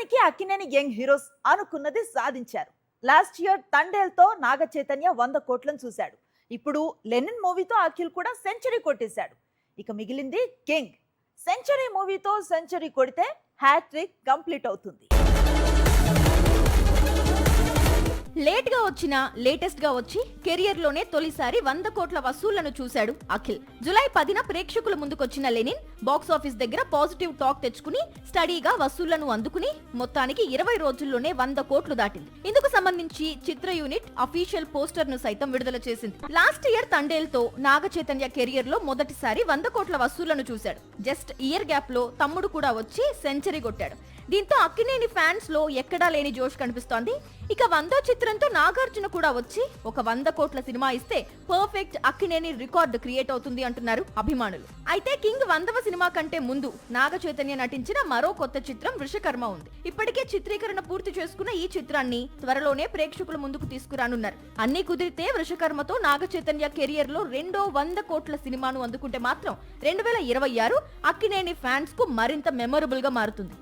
మొత్తానికి Akkineni young heroes అనుకున్నది సాధించారు. లాస్ట్ ఇయర్ తండేల్తో నాగ చైతన్య 100 కోట్లను చూశాడు. ఇప్పుడు లెనిన్ మూవీతో అఖిల్ కూడా సెంచరీ కొట్టేశాడు. ఇక మిగిలింది కింగ్. సెంచరీ మూవీతో సెంచరీ కొడితే హ్యాట్రిక్ కంప్లీట్ అవుతుంది. లేట్ గా వచ్చినా లేటెస్ట్ గా వచ్చి కెరియర్ లోనే తొలిసారి 100 కోట్ల వసూళ్లను చూశాడు అఖిల్. జులై 10న ప్రేక్షకుల ముందుకొచ్చిన లెనిన్ బాక్స్ ఆఫీస్ దగ్గర పాజిటివ్ టాక్ తెచ్చుకుని స్టడీగా వసూళ్లను అందుకుని మొత్తానికి 20 రోజుల్లోనే 100 కోట్లు దాటింది. ఇందుకు సంబంధించి చిత్ర యూనిట్ అఫీషియల్ పోస్టర్ ను సైతం విడుదల చేసింది. Last year తండేల్తో Naga Chaitanya career లో మొదటిసారి 100 కోట్ల వసూళ్లను చూశాడు. జస్ట్ ఇయర్ గ్యాప్ లో తమ్ముడు కూడా వచ్చి సెంచరీ కొట్టాడు. దీంతో అక్కినేని ఫ్యాన్స్ లో ఎక్కడా లేని జోష్ కనిపిస్తోంది. ఇక 100వ చిత్రంతో నాగార్జున కూడా వచ్చి ఒక 100 కోట్ల సినిమా ఇస్తే పర్ఫెక్ట్ అక్కినేని రికార్డ్ క్రియేట్ అవుతుంది అంటున్నారు అభిమానులు. అయితే కింగ్ 100వ సినిమా కంటే ముందు నాగ చైతన్య నటించిన మరో కొత్త చిత్రం వృషకర్మ ఉంది. ఇప్పటికే చిత్రీకరణ పూర్తి చేసుకున్న ఈ చిత్రాన్ని త్వరలోనే ప్రేక్షకుల ముందుకు తీసుకురానున్నారు. అన్ని కుదిరితే వృషకర్మతో నాగ చైతన్య కెరియర్ లో రెండో 100 కోట్ల సినిమాను అందుకుంటే మాత్రం 2026 అక్కినేని ఫ్యాన్స్ కు మరింత మెమొరబుల్ గా మారుతుంది.